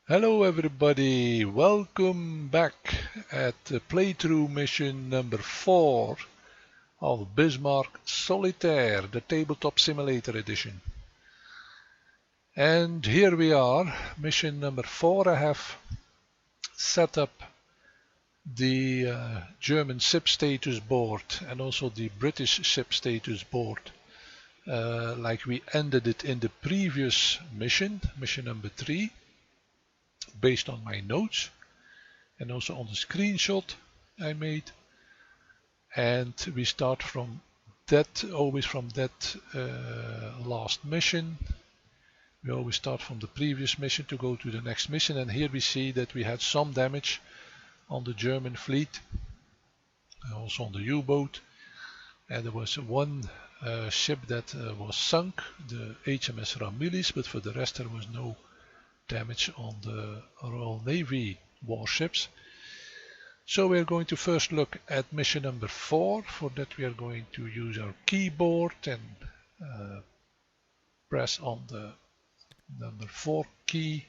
Hello everybody, welcome back at playthrough mission number 4 of Bismarck Solitaire, the Tabletop Simulator edition. And here we are, mission number 4. I have set up the German ship status board and also the British ship status board like we ended it in the previous mission number 3. Based on my notes and also on the screenshot I made, and we start from that, always from that last mission. We always start from the previous mission to go to the next mission, and here we see that we had some damage on the German fleet and also on the U-boat, and there was one ship that was sunk, the HMS Rheinübung, but for the rest there was no damage on the Royal Navy warships. So we are going to first look at mission number 4. For that we are going to use our keyboard and press on the number 4 key,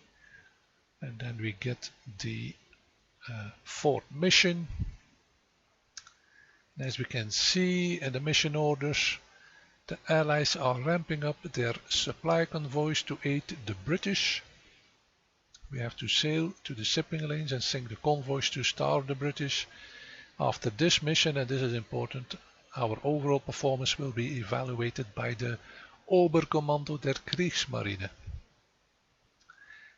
and then we get the 4th mission. And as we can see in the mission orders, the Allies are ramping up their supply convoys to aid the British. We have to sail to the shipping lanes and sink the convoys to starve the British. After this mission, and this is important, our overall performance will be evaluated by the Oberkommando der Kriegsmarine.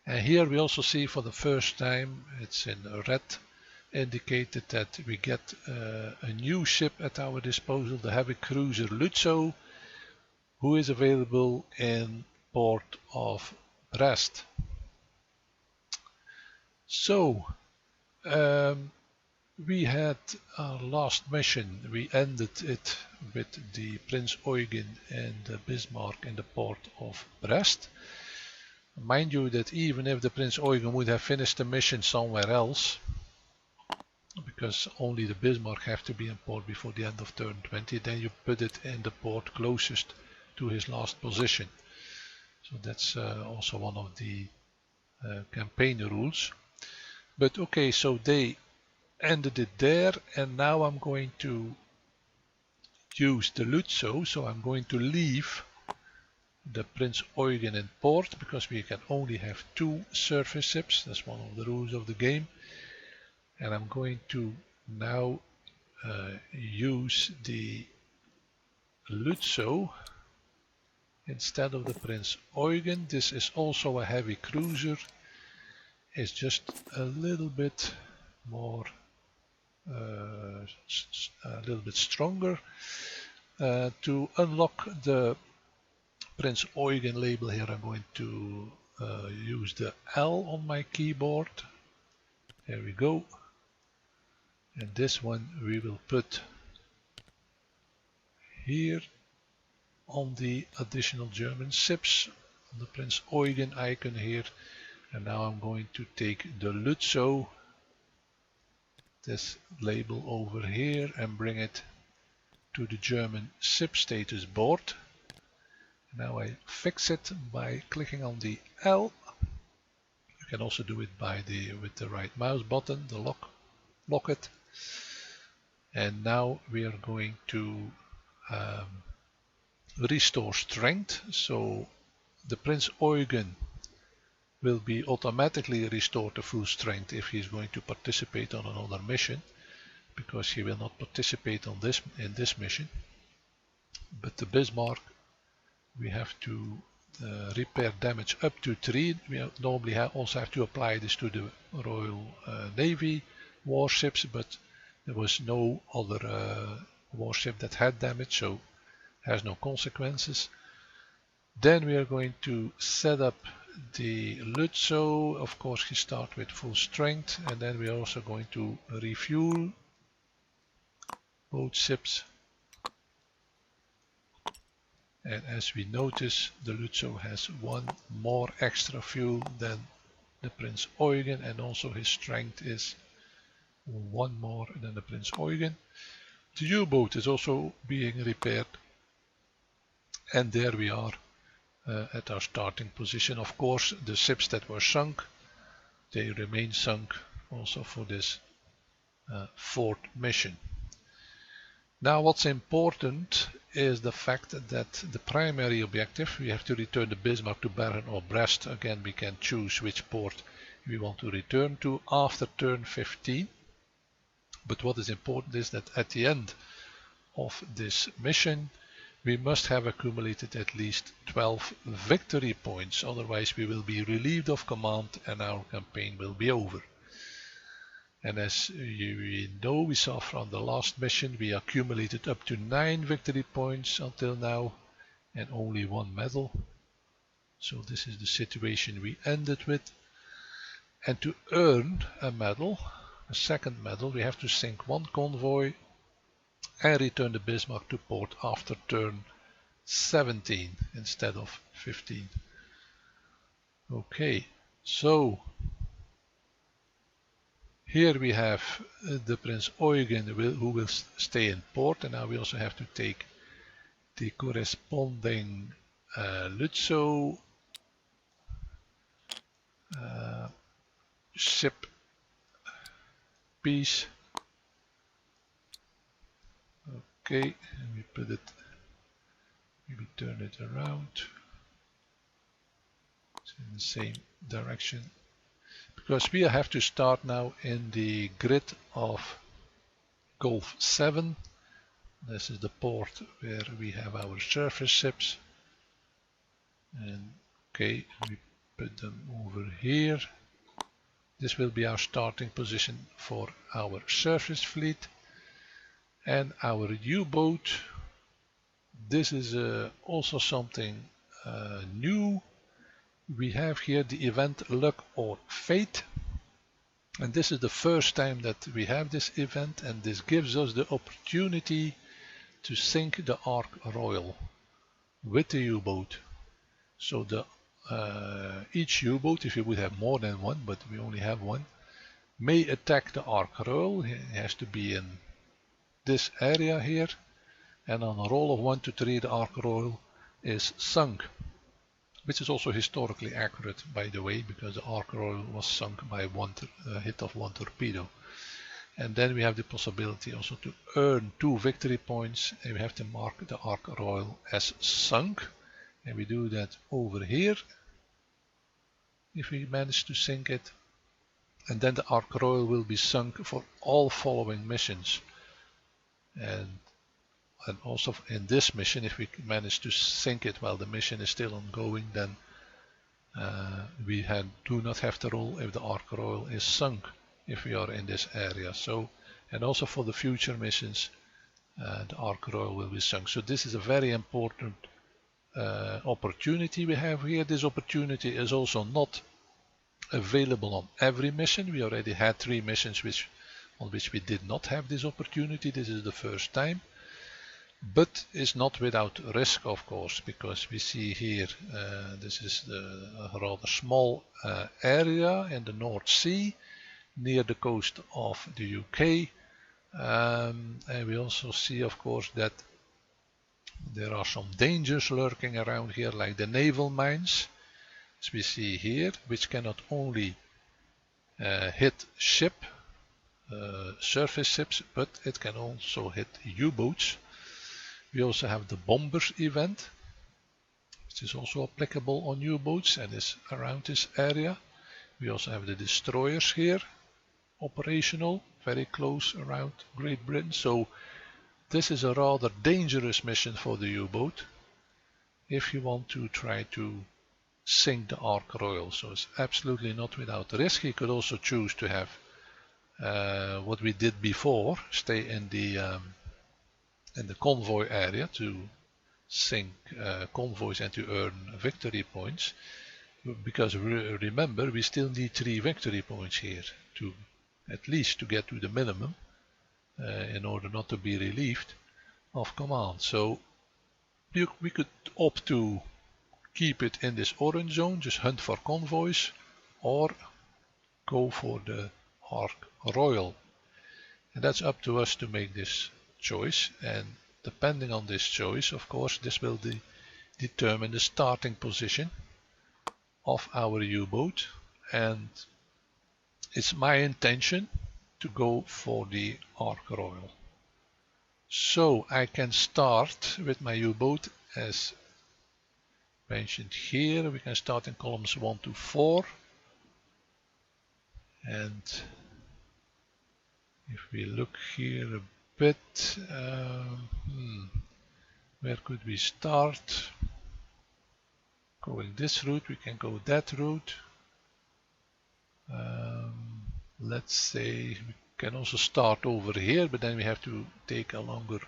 And here we also see for the first time, it's in red indicated, that we get a new ship at our disposal, the heavy cruiser Lützow, who is available in port of Brest. So, we had our last mission, we ended it with the Prince Eugen and the Bismarck in the port of Brest. Mind you that even if the Prince Eugen would have finished the mission somewhere else, because only the Bismarck have to be in port before the end of turn 20, then you put it in the port closest to his last position. So that's also one of the campaign rules. But okay, so they ended it there, and now I'm going to use the Lützow, so I'm going to leave the Prince Eugen in port, because we can only have 2 surface ships, that's one of the rules of the game. And I'm going to now use the Lützow instead of the Prince Eugen. This is also a heavy cruiser. It's just a little bit more, a little bit stronger. To unlock the Prince Eugen label here, I'm going to use the L on my keyboard. There we go. And this one we will put here on the additional German ships, on the Prince Eugen icon here. And now I'm going to take the Lützow, this label over here, and bring it to the German ship status board. Now I fix it by clicking on the L. You can also do it by with the right mouse button, the lock it. And now we are going to restore strength. So the Prince Eugen will be automatically restored to full strength if he is going to participate on another mission, because he will not participate on in this mission. But the Bismarck, we have to repair damage up to 3. We normally also have to apply this to the Royal Navy warships, but there was no other warship that had damage, so has no consequences. Then we are going to set up the Lützow. Of course, we start with full strength, and then we are also going to refuel both ships. And as we notice, the Lützow has 1 more extra fuel than the Prince Eugen, and also his strength is 1 more than the Prince Eugen. The U-boat is also being repaired, and there we are at our starting position. Of course, the ships that were sunk they remain sunk also for this fourth mission. Now what's important is the fact that the primary objective, we have to return the Bismarck to Bern or Brest. Again, we can choose which port we want to return to after turn 15. But what is important is that at the end of this mission we must have accumulated at least 12 victory points, otherwise we will be relieved of command and our campaign will be over. And as you know, we saw from the last mission, we accumulated up to 9 victory points until now and only 1 medal. So this is the situation we ended with. And to earn a medal, a second medal, we have to sink 1 convoy and return the Bismarck to port after turn 17 instead of 15. Okay, so here we have the Prince Eugen who will stay in port, and now we also have to take the corresponding Lützow ship piece. Okay, and we put it, maybe turn it around. It's in the same direction. Because we have to start now in the grid of Gulf 7. This is the port where we have our surface ships. And okay, we put them over here. This will be our starting position for our surface fleet. And our U-boat, this is also something new. We have here the event Luck or Fate, and this is the first time that we have this event, and this gives us the opportunity to sink the Ark Royal with the U-boat. So the each U-boat, if you would have more than one, but we only have one, may attack the Ark Royal. It has to be in this area here, and on a roll of 1 to 3 the Ark Royal is sunk, which is also historically accurate, by the way, because the Ark Royal was sunk by a hit of 1 torpedo. And then we have the possibility also to earn 2 victory points, and we have to mark the Ark Royal as sunk, and we do that over here if we manage to sink it. And then the Ark Royal will be sunk for all following missions. And also in this mission, if we manage to sink it while the mission is still ongoing, then we do not have to roll if the Ark Royal is sunk if we are in this area. So, and also for the future missions, the Ark Royal will be sunk. So this is a very important opportunity we have here. This opportunity is also not available on every mission. We already had 3 missions on which we did not have this opportunity. This is the first time, but is not without risk, of course, because we see here this is a rather small area in the North Sea near the coast of the UK, and we also see, of course, that there are some dangers lurking around here, like the naval mines, as we see here, which cannot only hit surface ships, but it can also hit U-boats. We also have the bombers event, which is also applicable on U-boats and is around this area. We also have the destroyers here, operational, very close around Great Britain. So this is a rather dangerous mission for the U-boat if you want to try to sink the Ark Royal. So it's absolutely not without risk. You could also choose to have what we did before, stay in the convoy area to sink convoys and to earn victory points, because remember, we still need 3 victory points here to at least to get to the minimum in order not to be relieved of command. So we could opt to keep it in this orange zone, just hunt for convoys, or go for the Ark Royal, and that's up to us to make this choice. And depending on this choice, of course, this will determine the starting position of our U-boat, and it's my intention to go for the Ark Royal. So I can start with my U-boat as mentioned here. We can start in columns 1 to 4. And if we look here a bit, where could we start? Going this route, we can go that route. Let's say we can also start over here, but then we have to take a longer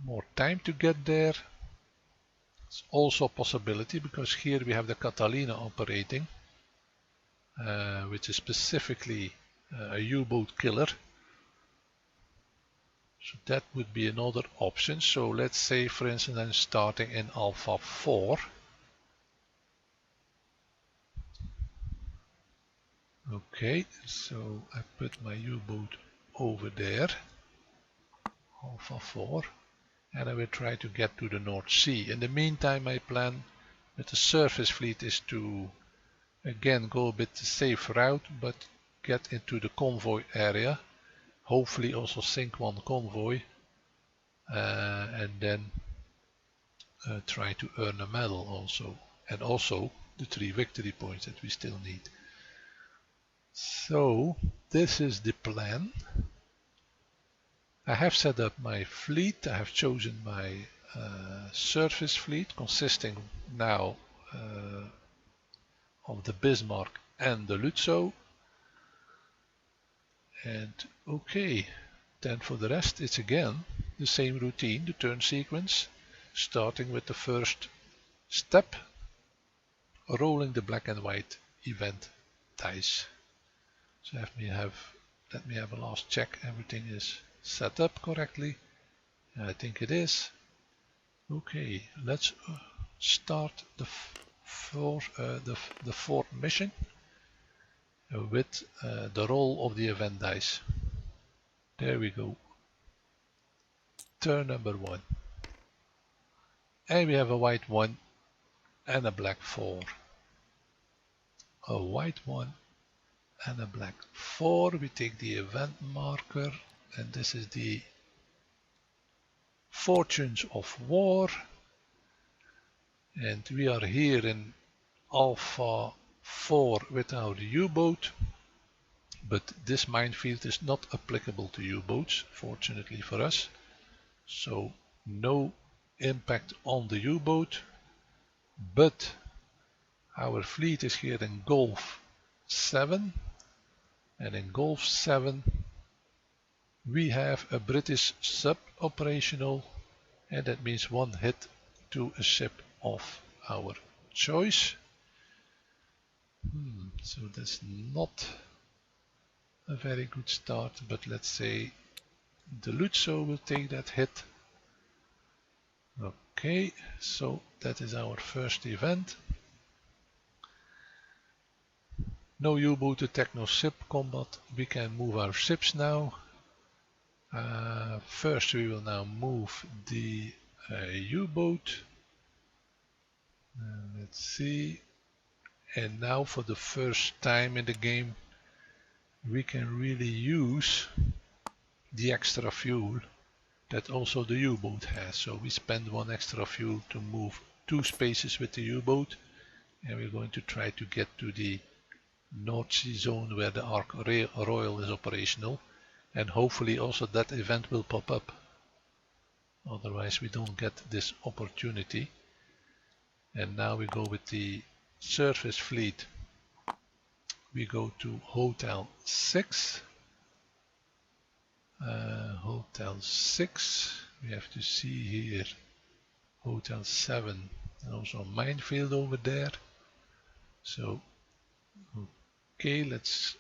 more time to get there. It's also a possibility because here we have the Catalina operating, which is specifically a U-boat killer. So that would be another option. So let's say, for instance, I'm starting in Alpha 4. Okay, so I put my U-boat over there, Alpha 4, and I will try to get to the North Sea. In the meantime, my plan with the surface fleet is to again go a bit the safe route, but get into the convoy area, hopefully also sink one convoy, and then try to earn a medal also, and also the 3 victory points that we still need. So this is the plan. I have set up my fleet. I have chosen my surface fleet, consisting now of the Bismarck and the Lützow. And okay, then for the rest it's again the same routine, the turn sequence, starting with the first step, rolling the black and white event dice. So let me have a last check, everything is set up correctly. I think it is. Okay, let's start the fourth mission with the roll of the event dice. There we go. Turn number 1. And we have a white 1 and a black 4. A white 1 and a black 4. We take the event marker, and this is the Fortunes of War. And we are here in Alpha 4 with our U-boat, but this minefield is not applicable to U-boats, fortunately for us. So no impact on the U-boat, but our fleet is here in Gulf 7, and in Gulf 7 we have a British sub operational, and that means 1 hit to a ship of our choice. So that's not a very good start, but let's say the Lützow will take that hit. Okay, so that is our first event. No U-boat attack, no ship combat. We can move our ships now. First we will now move the U-boat. Let's see. And now for the first time in the game we can really use the extra fuel that also the U-boat has. So we spend 1 extra fuel to move 2 spaces with the U-boat, and we're going to try to get to the North Sea zone where the Ark Royal is operational, and hopefully also that event will pop up. Otherwise we don't get this opportunity. And now we go with the surface fleet. We go to Hotel 6. Hotel 6. We have to see here Hotel 7 and also a minefield over there. So okay, let's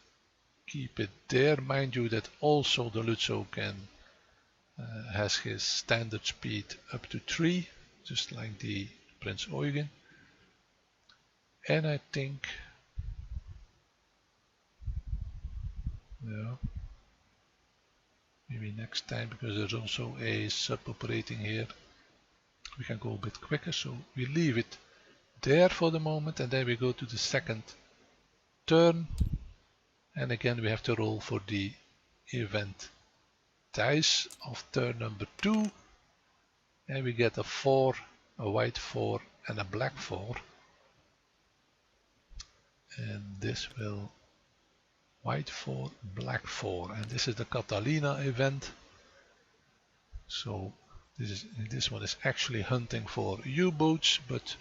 keep it there. Mind you that also the Lützow has his standard speed up to 3, just like the Prince Eugen. And I think, yeah, maybe next time, because there's also a sub operating here, we can go a bit quicker. So we leave it there for the moment, and then we go to the second turn, and again we have to roll for the event dice of turn number 2, and we get a 4, a white 4 and a black 4, and this will white 4, black 4, and this is the Catalina event. So this one is actually hunting for U-boats, but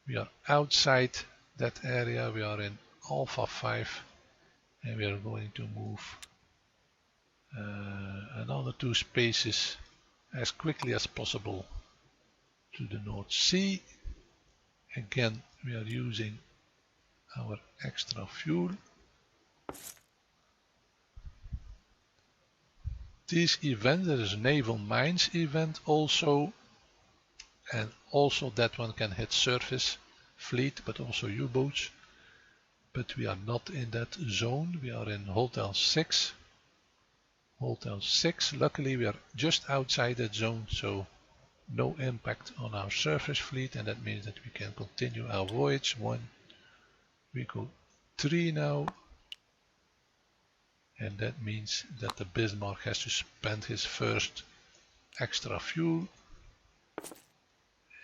we are outside that area. We are in Alpha 5, and we are going to move another 2 spaces as quickly as possible to the North Sea. Again, we are using our extra fuel. These events, there is a naval mines event also, and also that one can hit surface fleet but also U-boats, but we are not in that zone. We are in Hotel 6. Hotel 6, luckily we are just outside that zone, so no impact on our surface fleet, and that means that we can continue our voyage. 1, we go 3 now, and that means that the Bismarck has to spend his first extra fuel,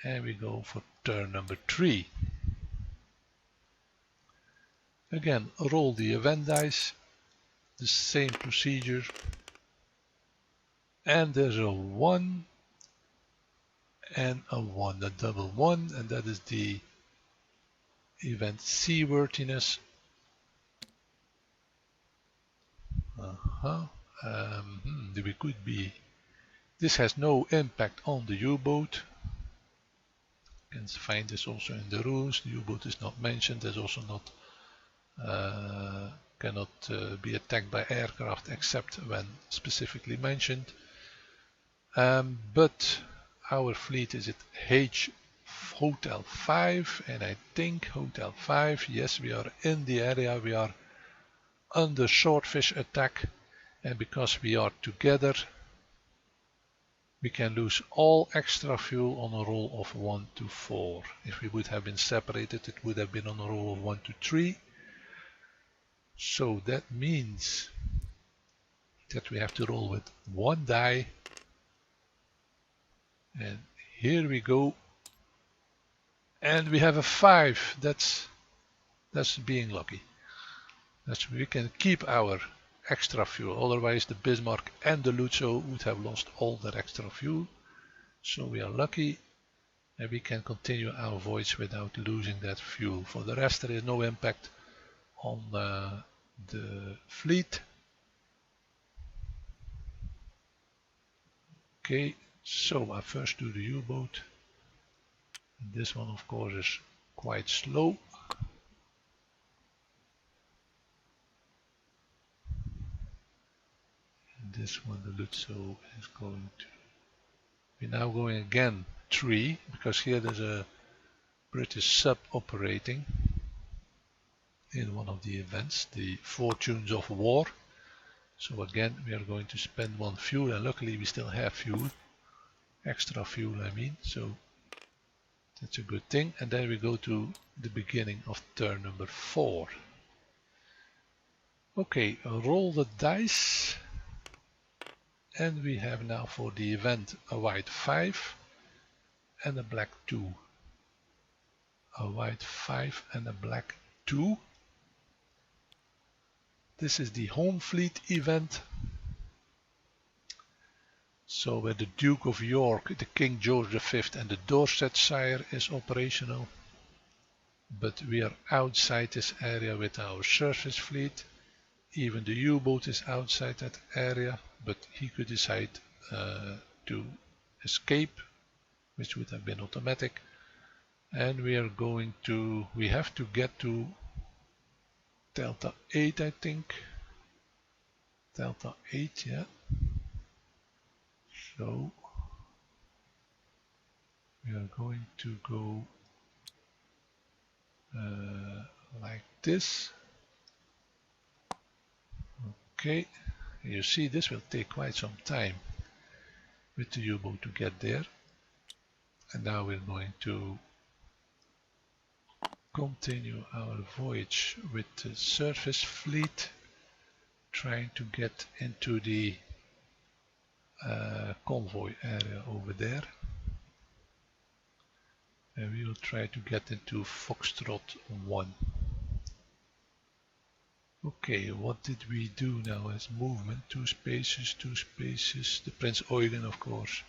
and we go for turn number 3. Again, roll the event dice, the same procedure, and there's a 1 and a 1, a double 1, and that is the event seaworthiness. We could be. This has no impact on the U-boat. You can find this also in the rules. The U-boat is not mentioned. There's also not cannot be attacked by aircraft except when specifically mentioned. But our fleet is at Hotel 5, and I think Hotel 5, yes, we are in the area. We are under swordfish attack, and because we are together, we can lose all extra fuel on a roll of 1 to 4. If we would have been separated, it would have been on a roll of 1 to 3. So that means that we have to roll with 1 die, and here we go, and we have a 5. That's being lucky. We can keep our extra fuel, otherwise the Bismarck and the Lutzo would have lost all their extra fuel. So we are lucky, and we can continue our voyage without losing that fuel. For the rest, there is no impact on the fleet. Okay, so I first do the U-boat. This one of course is quite slow. And this one, the Lutzo, is going to... We're now going again 3, because here there's a British sub operating in one of the events, the Fortunes of War. So again we are going to spend 1 fuel, and luckily we still have fuel, extra fuel I mean, so that's a good thing. And then we go to the beginning of turn number 4. Okay, roll the dice, and we have now for the event a white 5 and a black 2. A white 5 and a black 2. This is the home fleet event. So where the Duke of York, the King George V and the Dorsetshire is operational. But we are outside this area with our surface fleet. Even the U-boat is outside that area, but he could decide to escape, which would have been automatic. And we are going to, we have to get to Delta 8, I think. Delta 8, yeah. So we are going to go like this. Okay, you see this will take quite some time with the U-boat to get there. And now we're going to continue our voyage with the surface fleet, trying to get into the convoy area over there. And we will try to get into Foxtrot 1. Okay, what did we do now as movement? 2 spaces, 2 spaces. The Prince Eugen, of course,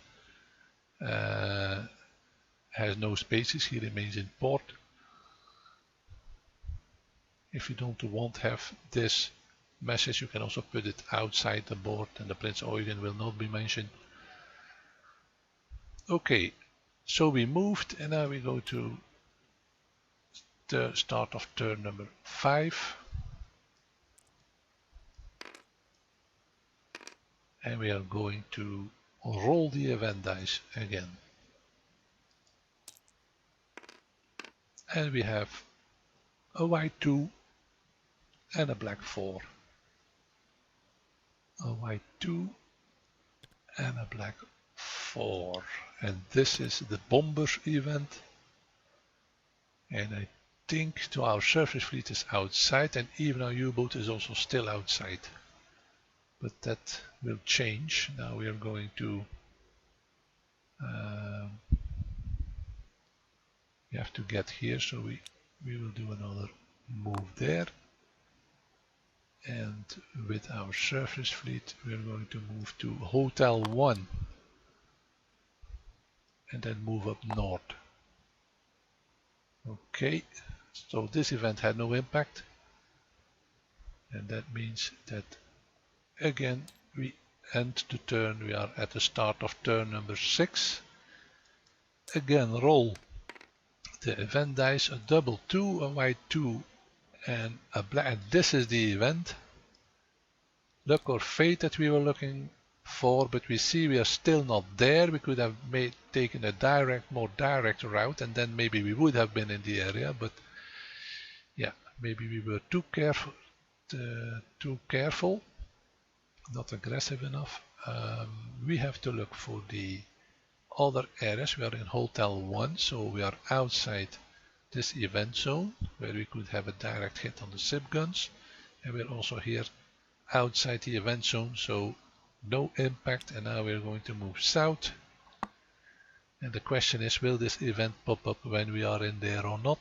has no spaces. He remains in port. If you don't want to have this message, you can also put it outside the board and the Prince Eugen will not be mentioned. Okay, so we moved and now we go to the start of turn number 5. And we are going to roll the event dice again. And we have a white 2 and a black 4. A white 2 and a black 4. And this is the bomber event. And I think to our surface fleet is outside, and even our U-boat is also still outside. But that will change. Now we are going to we have to get here, so we will do another move there. And with our surface fleet we are going to move to Hotel 1 and then move up north. Okay, so this event had no impact, and that means that again we end the turn. We are at the start of turn number 6. Again, roll the event dice, a double 2, a white 2 and a black. And this is the event. Luck or fate that we were looking for, but we see we are still not there. We could have taken a more direct route, and then maybe we would have been in the area, but yeah, maybe we were too careful, not aggressive enough. We have to look for the other areas. We are in Hotel 1, so we are outside this event zone where we could have a direct hit on the ship guns, and we're also here outside the event zone, so no impact. And now we're going to move south, and the question is, will this event pop up when we are in there or not?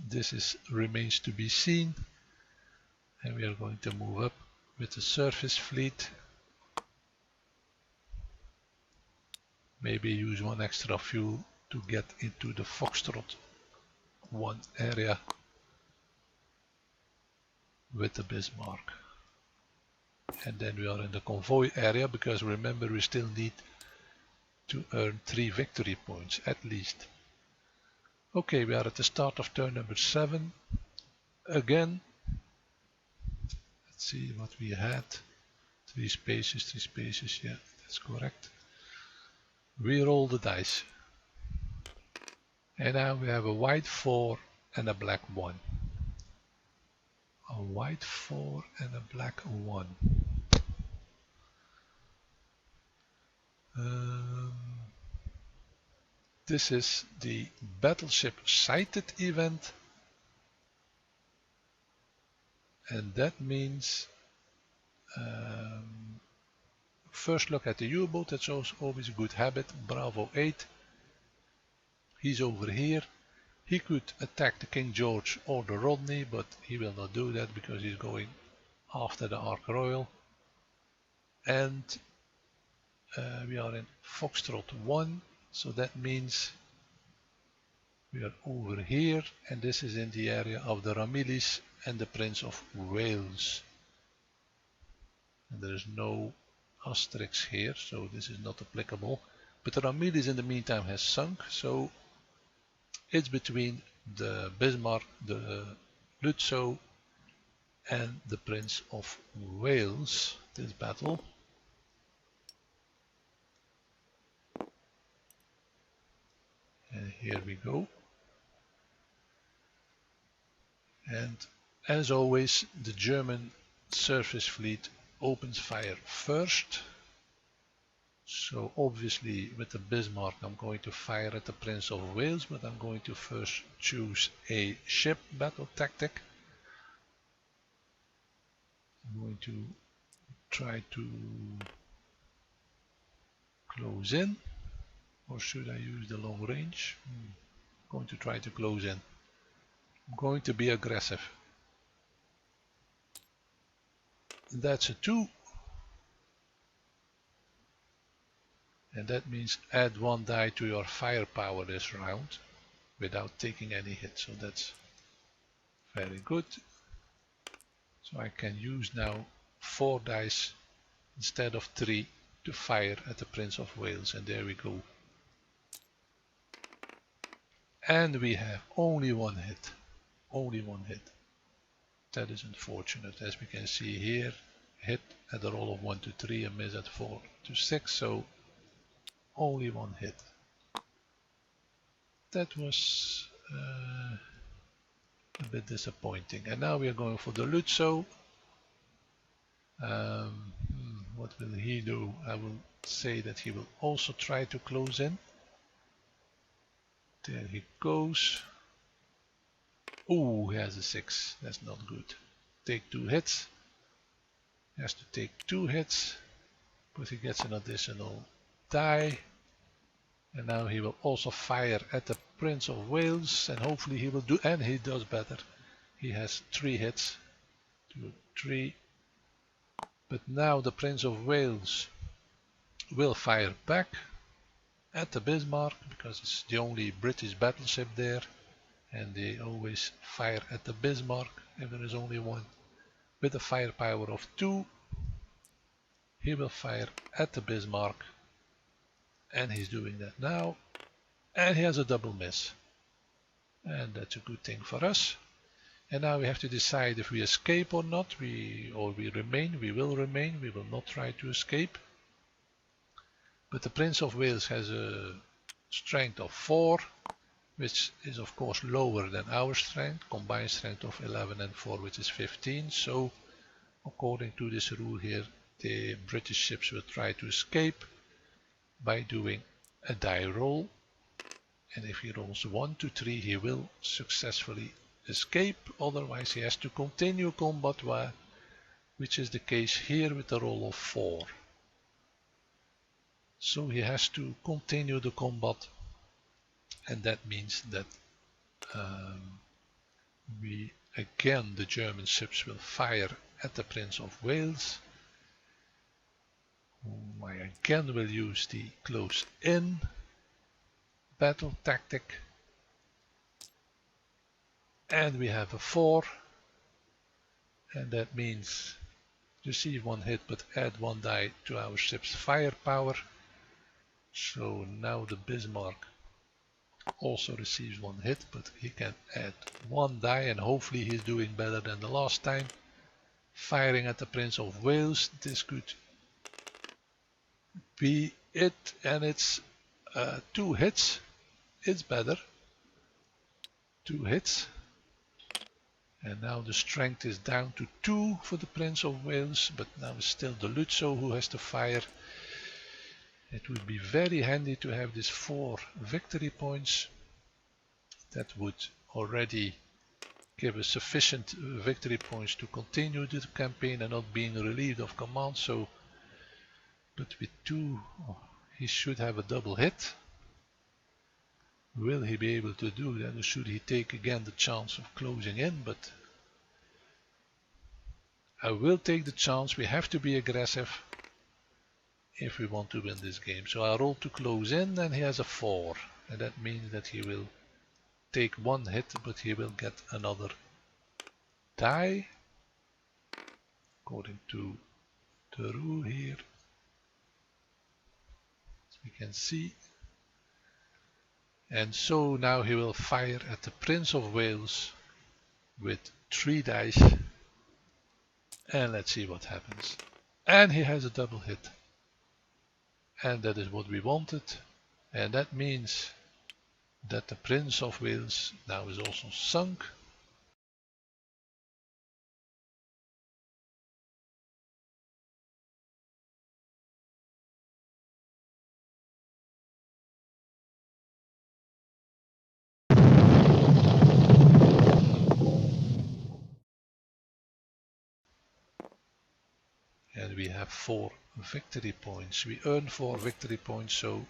This remains to be seen. And we are going to move up with the surface fleet. Maybe use one extra fuel to get into the Foxtrot 1 area with the Bismarck. And then we are in the convoy area, because remember we still need to earn 3 victory points at least. Okay, we are at the start of turn number 7. Again, let's see what we had. 3 spaces, yeah, that's correct. We roll the dice. And now we have a white 4 and a black 1. A white 4 and a black 1. This is the battleship sighted event, and that means first look at the U-boat. That's also always a good habit. Bravo 8, he's over here. He could attack the King George or the Rodney, but he will not do that because he's going after the Ark Royal. And we are in Foxtrot 1, so that means we are over here, and this is in the area of the Ramillies and the Prince of Wales. And there is no asterisk here, so this is not applicable. But the Ramillies in the meantime has sunk, so it's between the Bismarck, the Lutzow and the Prince of Wales, this battle. And here we go. And as always, the German surface fleet opens fire first. So obviously with the Bismarck I'm going to fire at the Prince of Wales, but I'm going to first choose a ship battle tactic. I'm going to try to close in, or should I use the long range? I'm going to try to close in. I'm going to be aggressive. That's a 2. And that means add 1 die to your firepower this round without taking any hit. So that's very good. So I can use now 4 dice instead of 3 to fire at the Prince of Wales. And there we go. And we have only 1 hit. Only 1 hit. That is unfortunate. As we can see here, hit at a roll of 1 to 3 and miss at 4 to 6. So only 1 hit. That was a bit disappointing. And now we are going for the Lutzo. What will he do? I will say that he will also try to close in. There he goes. Oh, he has a 6. That's not good. Take 2 hits. He has to take 2 hits, but he gets an additional die. And now he will also fire at the Prince of Wales, and hopefully he will do, and he does better. He has 3 hits. 2, 3. But now the Prince of Wales will fire back at the Bismarck, because it's the only British battleship there, and they always fire at the Bismarck if there is only one. With a firepower of 2, he will fire at the Bismarck, and he's doing that now, and he has a double miss, and that's a good thing for us. And now we have to decide if we escape or not, or we remain. We will remain, we will not try to escape. But the Prince of Wales has a strength of 4, which is of course lower than our strength, combined strength of 11 and 4, which is 15. So according to this rule here, the British ships will try to escape by doing a die roll. And if he rolls 1 to 3, he will successfully escape. Otherwise he has to continue combat, which is the case here with the roll of 4. So he has to continue the combat, and that means that the German ships will fire at the Prince of Wales. I again will use the close in battle tactic, and we have a 4, and that means receive 1 hit but add 1 die to our ship's firepower. So now the Bismarck also receives 1 hit, but he can add 1 die, and hopefully he's doing better than the last time. Firing at the Prince of Wales, this could be it, and it's 2 hits. It's better. 2 hits. And now the strength is down to 2 for the Prince of Wales, but now it's still the Lutzo who has to fire. It would be very handy to have this 4 victory points. That would already give us sufficient victory points to continue the campaign and not being relieved of command. So, but with 2, he should have a double hit. Will he be able to do that, or should he take again the chance of closing in? But I will take the chance. We have to be aggressive if we want to win this game. So I roll to close in, and he has a 4, and that means that he will take 1 hit, but he will get another die according to the rule here, as we can see. And so now he will fire at the Prince of Wales with 3 dice, and let's see what happens. And he has a double hit, and that is what we wanted, and that means that the Prince of Wales now is also sunk. we have 4 victory points. We earn 4 victory points, so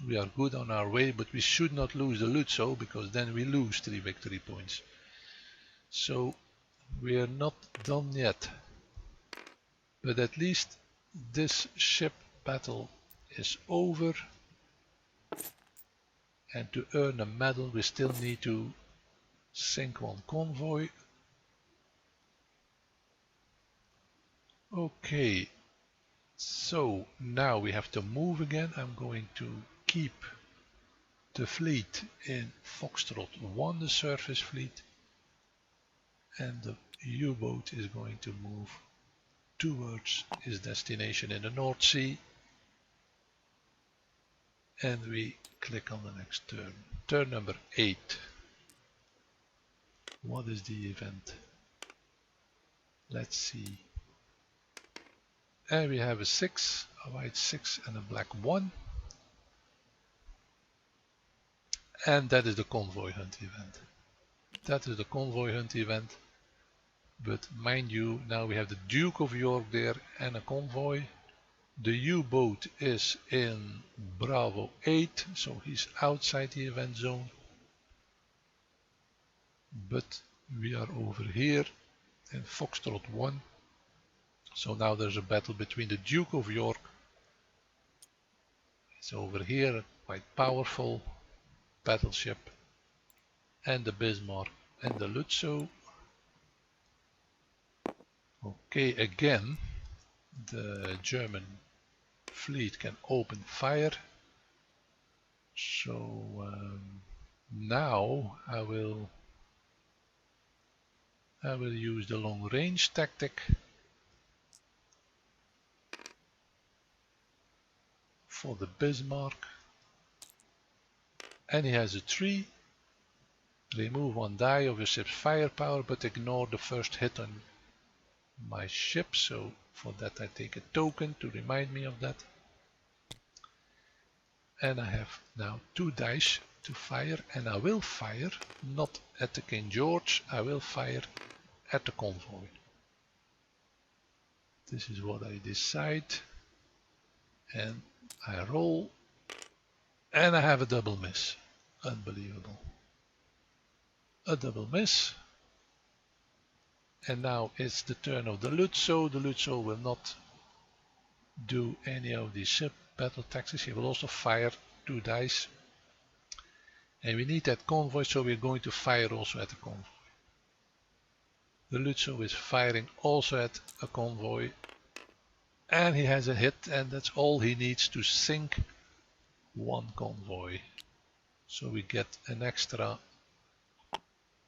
we are good on our way, but we should not lose the Lutzow, because then we lose 3 victory points. So we are not done yet, but at least this ship battle is over, and to earn a medal we still need to sink 1 convoy. Okay, so now we have to move again. I'm going to keep the fleet in Foxtrot 1, the surface fleet, and the U-boat is going to move towards his destination in the North Sea, and we click on the next turn. Turn number 8. What is the event? Let's see. And we have a 6, a white 6 and a black 1. And that is the convoy hunt event. That is the convoy hunt event. But mind you, now we have the Duke of York there and a convoy. The U-boat is in Bravo 8, so he's outside the event zone. But we are over here in Foxtrot 1. So now there's a battle between the Duke of York. It's over here, quite powerful battleship, and the Bismarck and the Lutzow. Okay, again the German fleet can open fire. So now I will use the long range tactic for the Bismarck, and he has a 3. Remove 1 die of your ship's firepower, but ignore the first hit on my ship, so for that I take a token to remind me of that. And I have now 2 dice to fire, and I will fire not at the King George, I will fire at the convoy. This is what I decide, and I roll, and I have a double miss. Unbelievable. A double miss. And now it's the turn of the Lutzow. The Lutzow will not do any of these ship battle tactics. He will also fire 2 dice. And we need that convoy, so we're going to fire also at the convoy. The Lutzow is firing also at a convoy. And he has a hit, and that's all he needs to sink 1 convoy. So we get an extra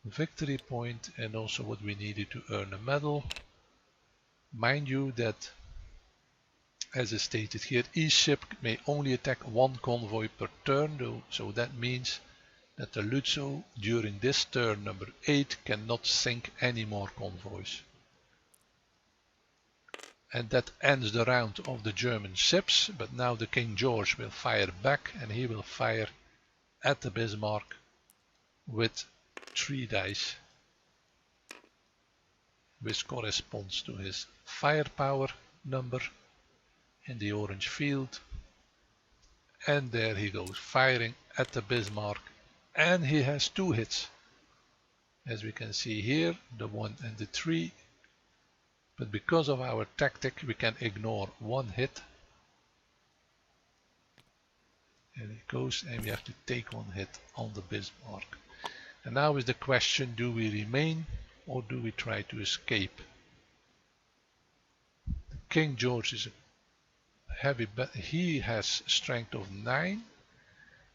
victory point, and also what we needed to earn a medal. Mind you that, as is stated here, each ship may only attack 1 convoy per turn, though, so that means that the Lutzow during this turn number 8 cannot sink any more convoys. And that ends the round of the German ships, but now the King George will fire back, and he will fire at the Bismarck with 3 dice, which corresponds to his firepower number in the orange field. And there he goes, firing at the Bismarck, and he has 2 hits, as we can see here, the 1 and the 3. But because of our tactic we can ignore 1 hit. And it goes, and we have to take 1 hit on the Bismarck. And now is the question, do we remain or do we try to escape? King George is a heavy, but he has strength of 9,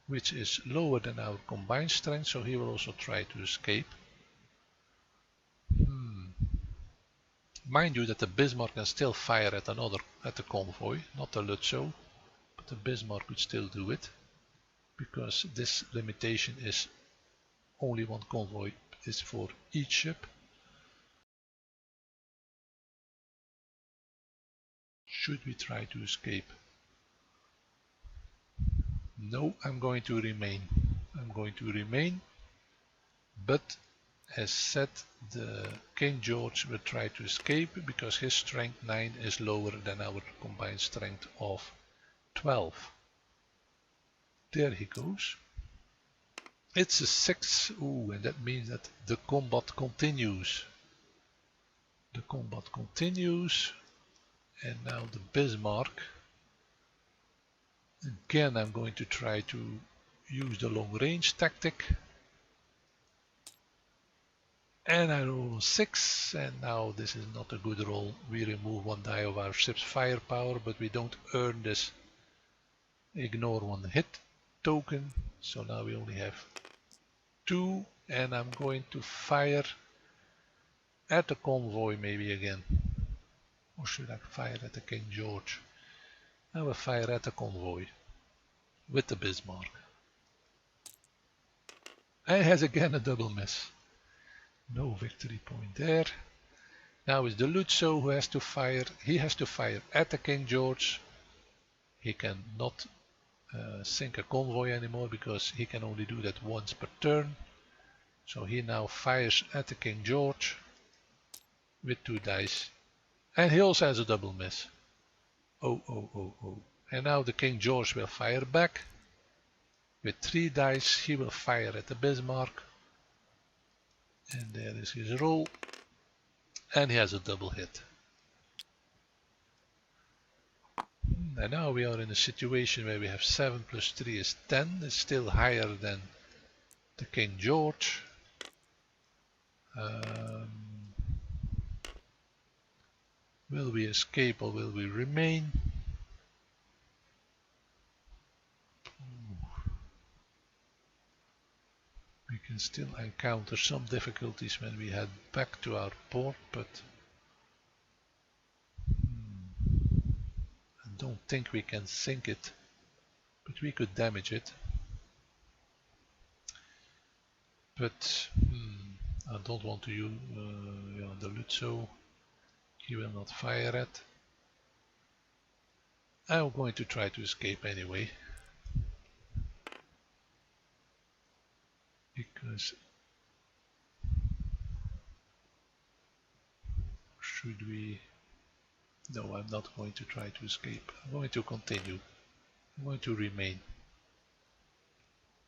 which is lower than our combined strength, so he will also try to escape. Mind you that the Bismarck can still fire at the convoy, not the Lutzow, but the Bismarck could still do it, because this limitation is only 1 convoy is for each ship. Should we try to escape? No, I'm going to remain. I'm going to remain, but as said, the King George will try to escape because his strength 9 is lower than our combined strength of 12. There he goes. It's a 6. Ooh, and that means that the combat continues. The combat continues. And now the Bismarck. Again, I'm going to try to use the long range tactic. And I roll a 6, and now this is not a good roll. We remove 1 die of our ship's firepower, but we don't earn this ignore 1 hit token. So now we only have 2, and I'm going to fire at the convoy maybe again. Or should I fire at the King George? I will fire at the convoy with the Bismarck. And has again a double miss. No victory point there. Now it's the Lutzo who has to fire. He has to fire at the King George. He cannot sink a convoy anymore because he can only do that once per turn. So he now fires at the King George with 2 dice. And he also has a double miss. Oh, oh, oh, oh. And now the King George will fire back. With 3 dice he will fire at the Bismarck. And there is his roll. And he has a double hit. And now we are in a situation where we have 7 plus 3 is 10. It's still higher than the King George. Will we escape or will we remain? We can still encounter some difficulties when we head back to our port, but I don't think we can sink it, but we could damage it. But I don't want to use the Lutzo. He will not fire at. I'm going to try to escape anyway. Because should we? No, I'm not going to try to escape. I'm going to continue. I'm going to remain.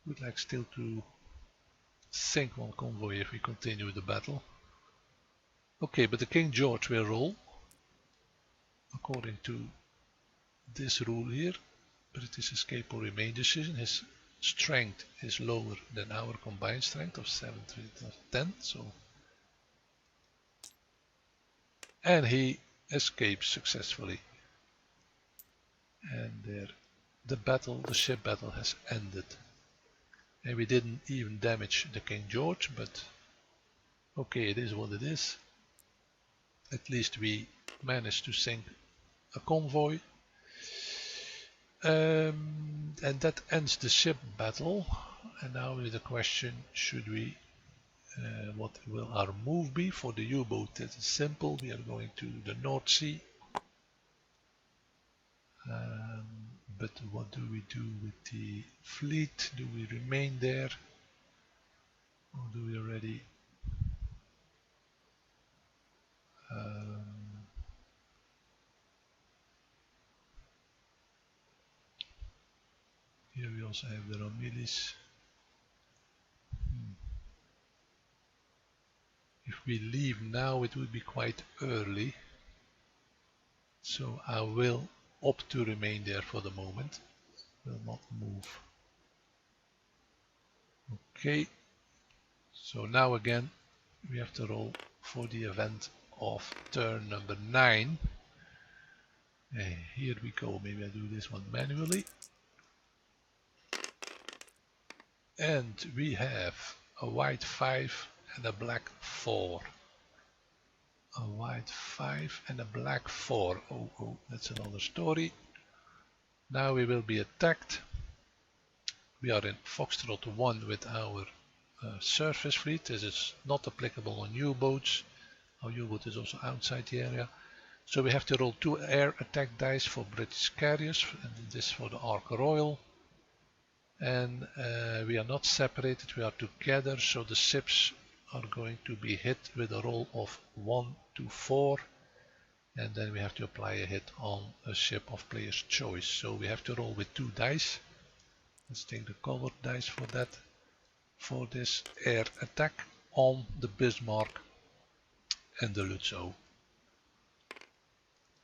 Would like still to sink 1 convoy if we continue the battle. Okay, but the King George will roll according to this rule here. British escape or remain decision. His strength is lower than our combined strength of 7 to 10, so and he escapes successfully. And there the ship battle has ended. And we didn't even damage the King George, but okay, it is what it is. At least we managed to sink a convoy. And that ends the ship battle. And now is the question, should we what will our move be? For the U-boat it is simple, we are going to the North Sea. But what do we do with the fleet? Do we remain there? Or do we already here we also have the Romillis. If we leave now it would be quite early, so I will opt to remain there for the moment, will not move. Okay, so now again we have to roll for the event of turn number 9. And here we go, maybe I do this one manually. And we have a white 5 and a black 4. A white 5 and a black 4. Oh, that's another story. Now we will be attacked. We are in Foxtrot 1 with our surface fleet. This is not applicable on U-boats. Our U-boat is also outside the area. So we have to roll 2 air attack dice for British carriers, and this for the Ark Royal. And we are not separated, we are together, so the ships are going to be hit with a roll of 1 to 4, and then we have to apply a hit on a ship of player's choice. So we have to roll with 2 dice. Let's take the colored dice for that, for this air attack on the Bismarck and the Lutzow.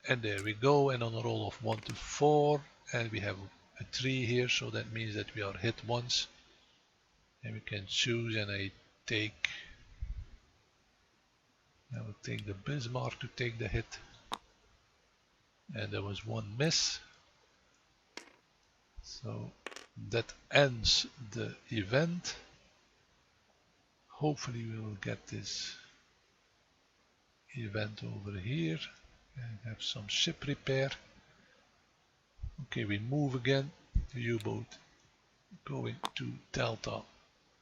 And there we go, and on a roll of 1 to 4, and we have a 3 here, so that means that we are hit once. And we can choose, and I will take the Bismarck to take the hit. And there was 1 miss. So that ends the event. Hopefully we will get this event over here and have some ship repair. Okay, we move again. The U-boat going to Delta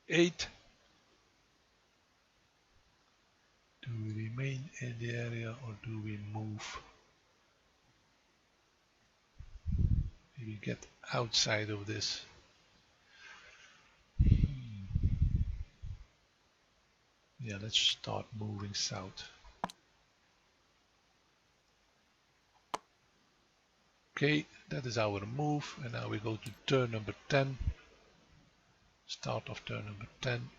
8. Do we remain in the area or do we move? Maybe get outside of this. Yeah, let's start moving south. Okay, that is our move, and now we go to turn number 10. Start of turn number 10.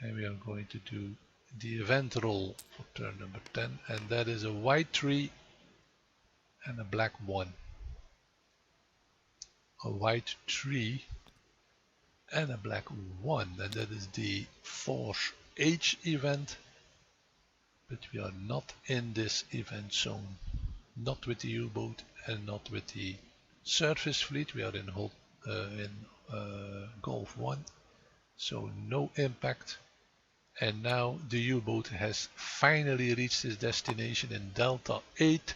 And we are going to do the event roll for turn number 10, and that is a white 3 and a black 1. A white 3 and a black 1, and that is the Force H event, but we are not in this event zone, not with the U-boat and not with the surface fleet. We are in Gulf 1, so no impact. And now the U-boat has finally reached its destination in Delta 8,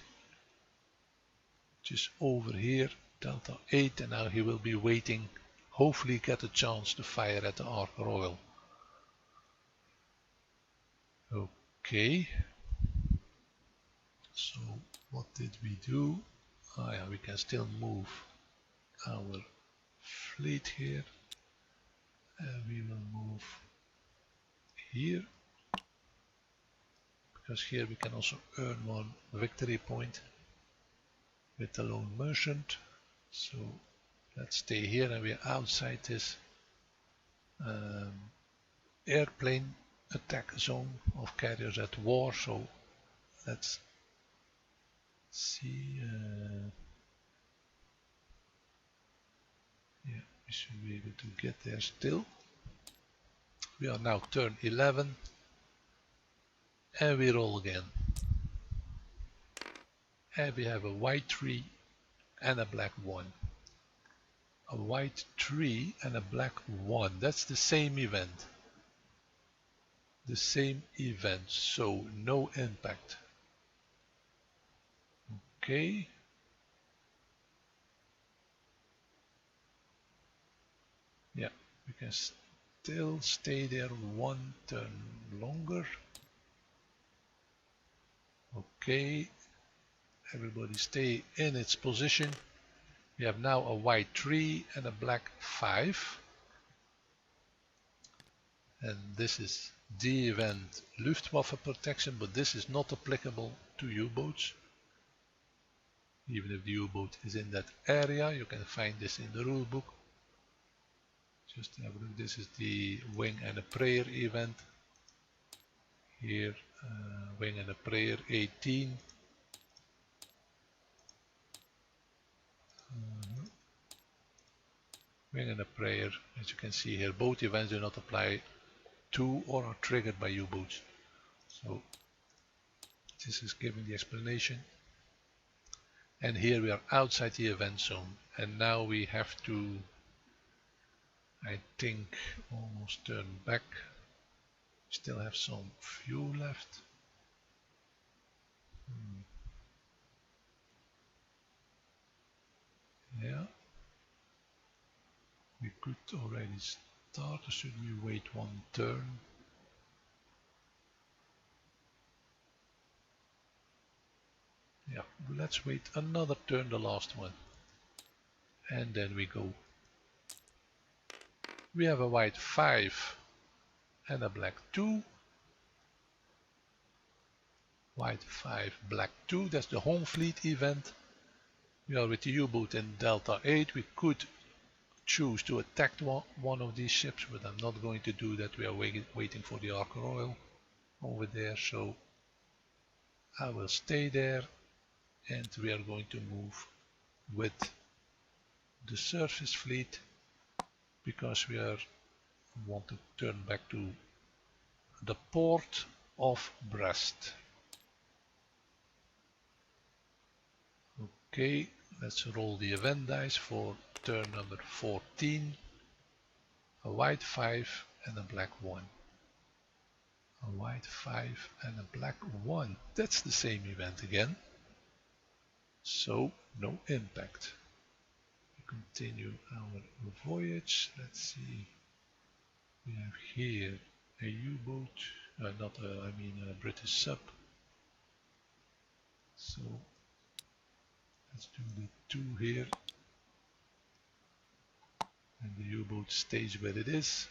which is over here, Delta 8, and now he will be waiting, hopefully get a chance to fire at the Ark Royal. Okay, so what did we do? Oh yeah, we can still move our fleet here, and we will move here, because here we can also earn 1 victory point with the lone merchant. So let's stay here, and we are outside this airplane attack zone of carriers at war. So let's see. Yeah, we should be able to get there still. We are now turn 11, and we roll again. And we have a white 3 and a black 1. A white 3 and a black 1. That's the same event. The same event, so no impact. Okay. Yeah, we can still stay there 1 turn longer. Okay, everybody stay in its position. We have now a white 3 and a black 5. And this is the event Luftwaffe protection, but this is not applicable to U-boats. Even if the U-boat is in that area, you can find this in the rule book. Just have a look. This is the Wing and a Prayer event. Here, Wing and a Prayer 18. Wing and a Prayer, as you can see here, both events do not apply to or are triggered by U-boats. So this is giving the explanation. And here we are outside the event zone, and now we have to, I think, almost turn back. Still have some fuel left. Yeah, we could already start, or should we wait 1 turn? Yeah, let's wait another turn, the last one, and then we go. We have a white 5 and a black 2. White 5, black 2, that's the home fleet event. We are with the U-boat in Delta 8. We could choose to attack one of these ships, but I'm not going to do that. We are waiting for the Ark Royal over there, so I will stay there, and we are going to move with the surface fleet because we want to turn back to the port of Brest. Okay, let's roll the event dice for turn number 14. A white 5 and a black 1. A white 5 and a black 1. That's the same event again. So no impact. We continue our voyage. Let's see. We have here a U-boat, a British sub. So let's do the 2 here. And the U-boat stays where it is.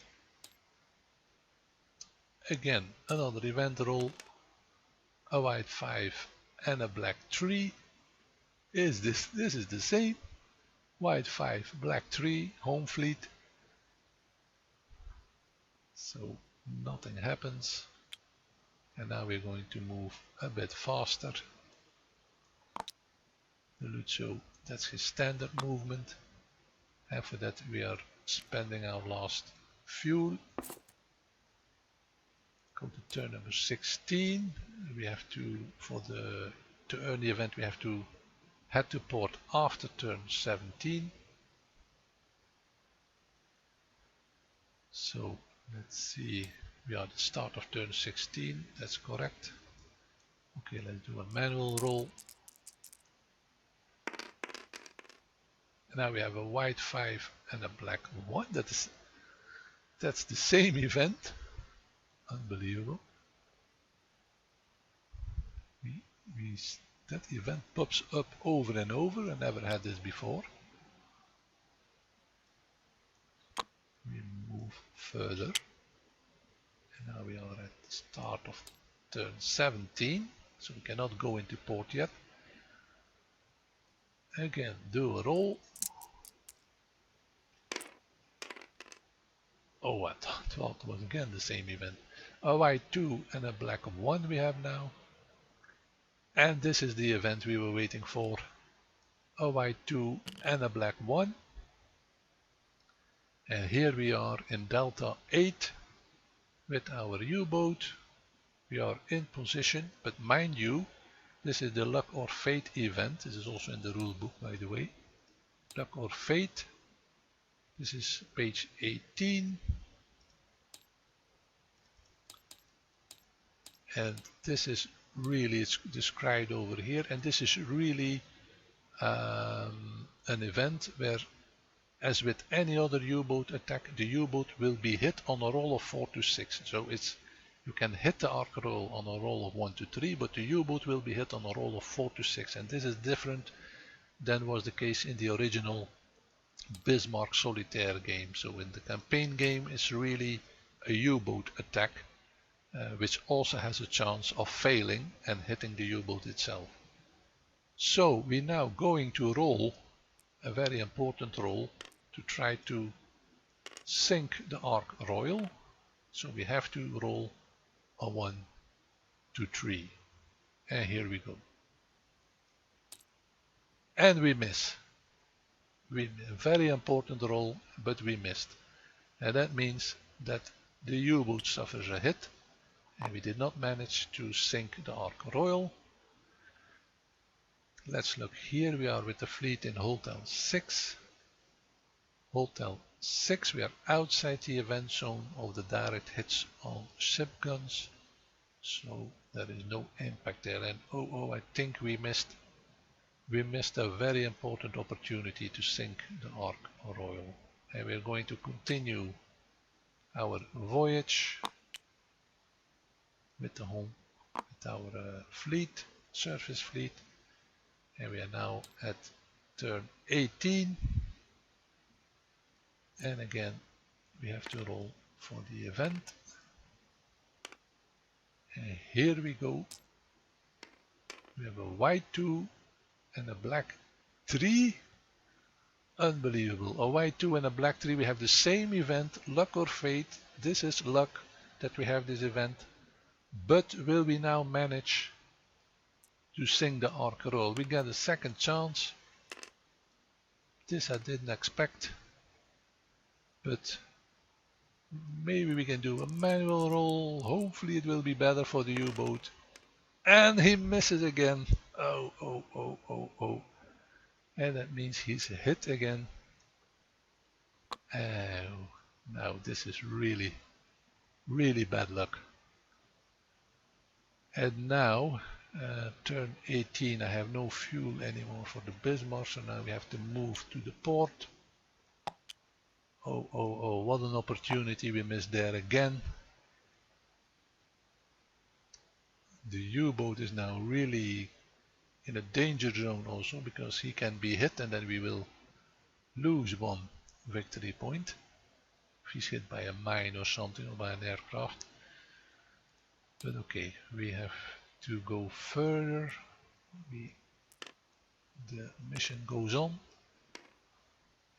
Again, another event roll. A white 5 and a black 3. This is the same. White 5, black 3, home fleet. So nothing happens. And now we're going to move a bit faster. The Lucio, that's his standard movement. After that we are spending our last fuel. Go to turn number 16. We have to earn the event we have to head to port after turn 17. So let's see, we are at the start of turn 16, that's correct. Okay, let's do a manual roll. Now we have a white 5 and a black 1. That's the same event. Unbelievable. That event pops up over and over. I never had this before. We move further. And now we are at the start of turn 17. So we cannot go into port yet. Again, do a roll. Oh, I thought it was again the same event. A white 2 and a black 1 we have now. And this is the event we were waiting for. A white 2 and a black 1. And here we are in Delta 8 with our U-boat. We are in position, but mind you, this is the Luck or Fate event. This is also in the rule book, by the way. Luck or Fate. This is page 18. And this is really, it's described over here, and this is really an event where, as with any other U-boat attack, the U-boat will be hit on a roll of 4 to 6. So you can hit the Ark roll on a roll of 1 to 3, but the U-boat will be hit on a roll of 4 to 6. And this is different than was the case in the original Bismarck Solitaire game. So in the campaign game, it's really a U-boat attack, which also has a chance of failing and hitting the U-boat itself. So we're now going to roll a very important roll to try to sink the Ark Royal. So we have to roll a 1, 2, 3. And here we go. And we miss. A very important roll, but we missed. And that means that the U-boat suffers a hit. And we did not manage to sink the Ark Royal. Let's look here. We are with the fleet in Hotel 6. Hotel 6, we are outside the event zone of the direct hits on ship guns. So there is no impact there. And I think we missed a very important opportunity to sink the Ark Royal. And we're going to continue our voyage with our fleet, surface fleet, and we are now at turn 18. And again, we have to roll for the event. And here we go. We have a white 2 and a black 3. Unbelievable. A white 2 and a black 3. We have the same event, luck or fate. This is luck that we have this event. But will we now manage to sink the arc roll? We get a second chance. This I didn't expect. But maybe we can do a manual roll. Hopefully it will be better for the U-boat. And he misses again. Oh, oh, oh, oh, oh. And that means he's hit again. Oh, now this is really, really bad luck. And now, turn 18, I have no fuel anymore for the Bismarck, so now we have to move to the port. Oh, oh, oh, what an opportunity we missed there again. The U-boat is now really in a danger zone also, because he can be hit and then we will lose one victory point. If he's hit by a mine or something, or by an aircraft. But okay, we have to go further. The mission goes on.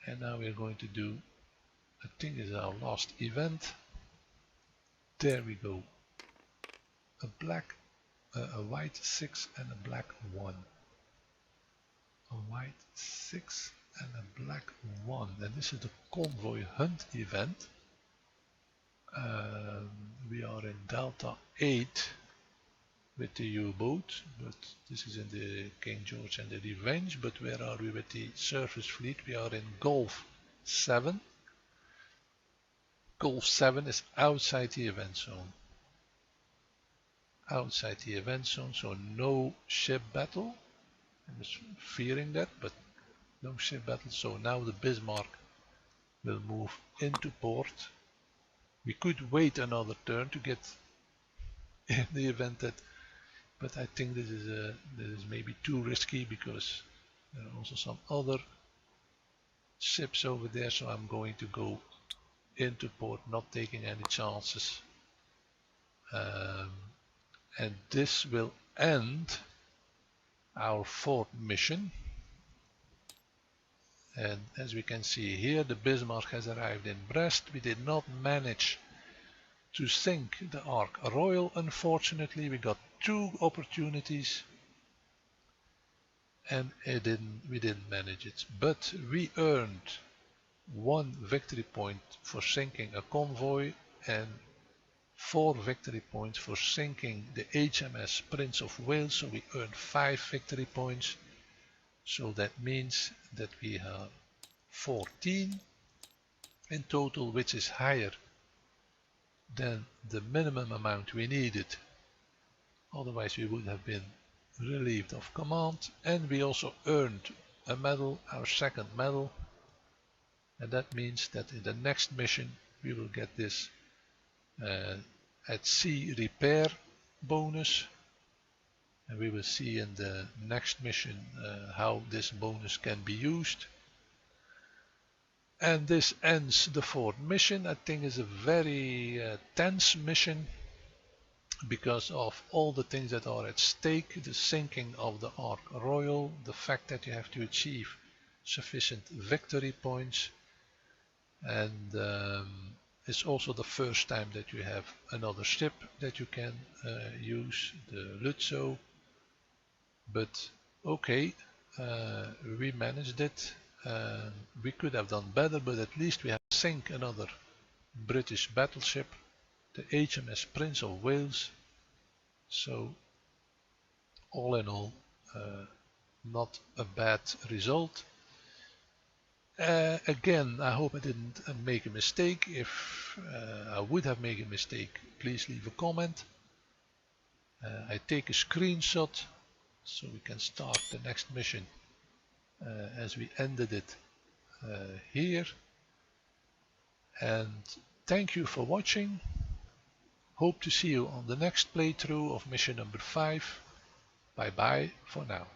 And now we're going to do, I think is our last event. There we go. A white 6 and a black 1. A white 6 and a black 1. And this is the convoy hunt event. We are in Delta 8 with the U-boat, but this is in the King George and the Revenge. But where are we with the surface fleet? We are in Gulf 7. Gulf 7 is outside the event zone. Outside the event zone, so no ship battle. I was fearing that, but no ship battle. So now the Bismarck will move into port. We could wait another turn to get in the event that, but I think this is maybe too risky, because there are also some other ships over there. So I'm going to go into port, not taking any chances. And this will end our fourth mission. And as we can see here, the Bismarck has arrived in Brest. We did not manage to sink the Ark Royal, unfortunately. We got 2 opportunities and we didn't manage it. But we earned 1 victory point for sinking a convoy and 4 victory points for sinking the HMS Prince of Wales. So we earned 5 victory points. So that means that we have 14 in total, which is higher than the minimum amount we needed. Otherwise we would have been relieved of command. And we also earned a medal, our second medal. And that means that in the next mission we will get this at sea repair bonus. And we will see in the next mission how this bonus can be used. And this ends the 4th mission. I think it's a very tense mission because of all the things that are at stake. The sinking of the Ark Royal, the fact that you have to achieve sufficient victory points, and it's also the first time that you have another ship that you can use, the Lutzo. But okay, we managed it. We could have done better, but at least we have sunk another British battleship, the HMS Prince of Wales. So all in all, not a bad result. Again, I hope I didn't make a mistake. If I would have made a mistake, please leave a comment. I take a screenshot so we can start the next mission as we ended it here. And thank you for watching. Hope to see you on the next playthrough of mission number 5. Bye bye for now.